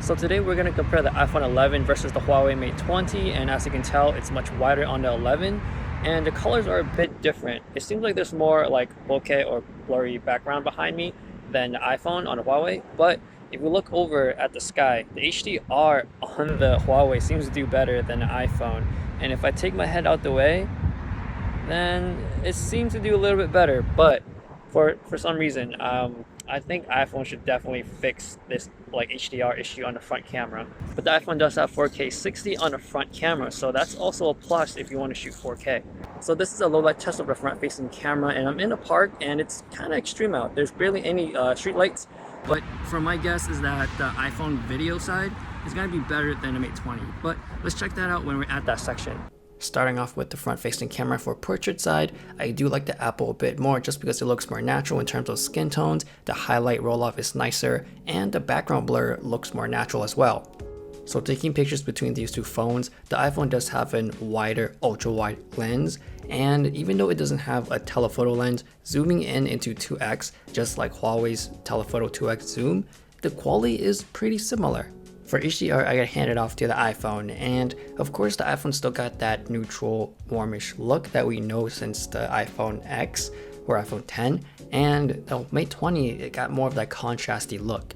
So today we're going to compare the iPhone 11 versus the Huawei Mate 20, and as you can tell, it's much wider on the 11 and the colors are a bit different. It seems like there's more like bokeh or blurry background behind me than the iPhone on the Huawei, but if you look over at the sky, the HDR on the Huawei seems to do better than the iPhone. And if I take my head out the way, then it seems to do a little bit better, but for some reason I think iPhone should definitely fix this like HDR issue on the front camera. But the iPhone does have 4K 60 on the front camera, so that's also a plus if you want to shoot 4K. So this is a low light test of the front facing camera, and I'm in a park and it's kind of extreme out. There's barely any street lights, but for my guess is that the iPhone video side is going to be better than the Mate 20. But let's check that out when we're at that section. Starting off with the front-facing camera for portrait side, I do like the Apple a bit more just because it looks more natural in terms of skin tones, the highlight roll-off is nicer, and the background blur looks more natural as well. So taking pictures between these two phones, the iPhone does have a wider ultra-wide lens, and even though it doesn't have a telephoto lens, zooming in into 2x, just like Huawei's telephoto 2x zoom, the quality is pretty similar. For HDR, I got handed off to the iPhone, and of course the iPhone still got that neutral, warmish look that we know since the iPhone X or iPhone 10, and the Mate 20, it got more of that contrasty look.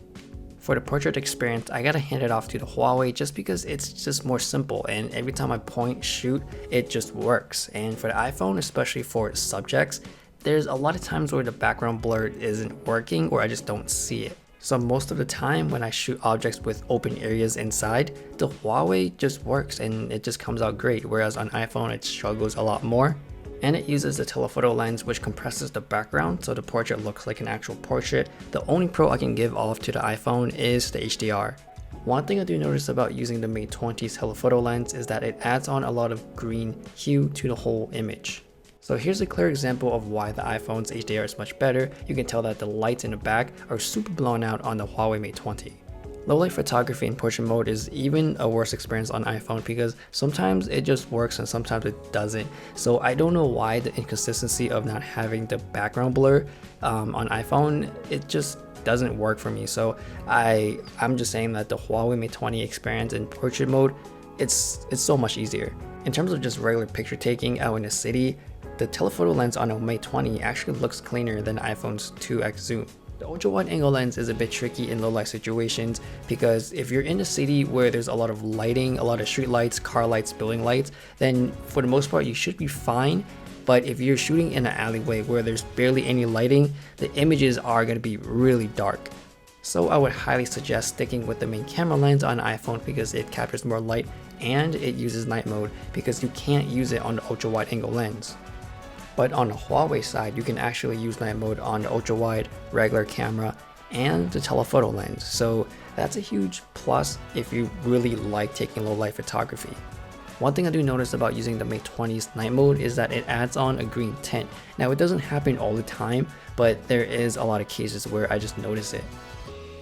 For the portrait experience, I gotta hand it off to the Huawei just because it's just more simple, and every time I point, shoot, it just works. And for the iPhone, especially for subjects, there's a lot of times where the background blur isn't working or I just don't see it. So most of the time when I shoot objects with open areas inside, the Huawei just works and it just comes out great, whereas on iPhone it struggles a lot more. And it uses the telephoto lens which compresses the background so the portrait looks like an actual portrait. The only pro I can give off to the iPhone is the HDR. One thing I do notice about using the Mate 20's telephoto lens is that it adds on a lot of green hue to the whole image. So here's a clear example of why the iPhone's HDR is much better. You can tell that the lights in the back are super blown out on the Huawei Mate 20. Low light photography in portrait mode is even a worse experience on iPhone because sometimes it just works and sometimes it doesn't. So I don't know why the inconsistency of not having the background blur on iPhone, it just doesn't work for me. So I'm just saying that the Huawei Mate 20 experience in portrait mode, it's so much easier. In terms of just regular picture taking out in the city, the telephoto lens on a Mate 20 actually looks cleaner than iPhone's 2x zoom. The ultra-wide angle lens is a bit tricky in low light situations because if you're in a city where there's a lot of lighting, a lot of street lights, car lights, building lights, then for the most part you should be fine. But if you're shooting in an alleyway where there's barely any lighting, the images are going to be really dark. So I would highly suggest sticking with the main camera lens on an iPhone because it captures more light and it uses night mode because you can't use it on the ultra-wide angle lens. But on the Huawei side, you can actually use night mode on the ultra-wide, regular camera, and the telephoto lens. So that's a huge plus if you really like taking low light photography. One thing I do notice about using the Mate 20's night mode is that it adds on a green tint. Now it doesn't happen all the time, but there is a lot of cases where I just notice it.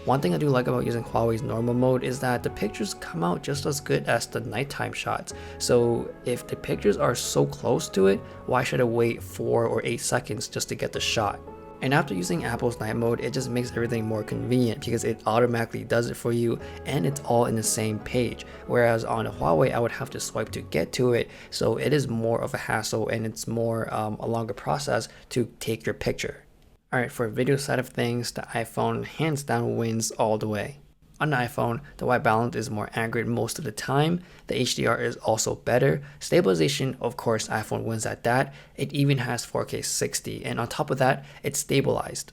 One thing I do like about using Huawei's normal mode is that the pictures come out just as good as the nighttime shots. So if the pictures are so close to it, why should I wait 4 or 8 seconds just to get the shot? And after using Apple's night mode, it just makes everything more convenient because it automatically does it for you and it's all in the same page. Whereas on a Huawei, I would have to swipe to get to it. So it is more of a hassle and it's more a longer process to take your picture. Alright, for video side of things, the iPhone hands down wins all the way. On the iPhone, the white balance is more accurate most of the time, the HDR is also better, stabilization, of course, iPhone wins at that, it even has 4K 60, and on top of that, it's stabilized.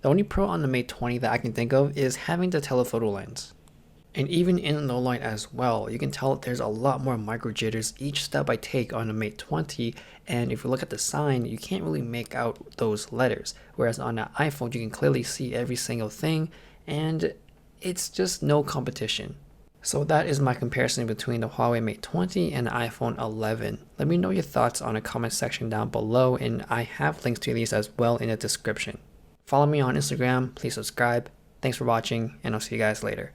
The only pro on the Mate 20 that I can think of is having the telephoto lens. And even in low light as well, you can tell there's a lot more micro jitters each step I take on the Mate 20, and if you look at the sign, you can't really make out those letters. Whereas on the iPhone, you can clearly see every single thing, and it's just no competition. So that is my comparison between the Huawei Mate 20 and the iPhone 11. Let me know your thoughts on the comment section down below, and I have links to these as well in the description. Follow me on Instagram, please subscribe. Thanks for watching, and I'll see you guys later.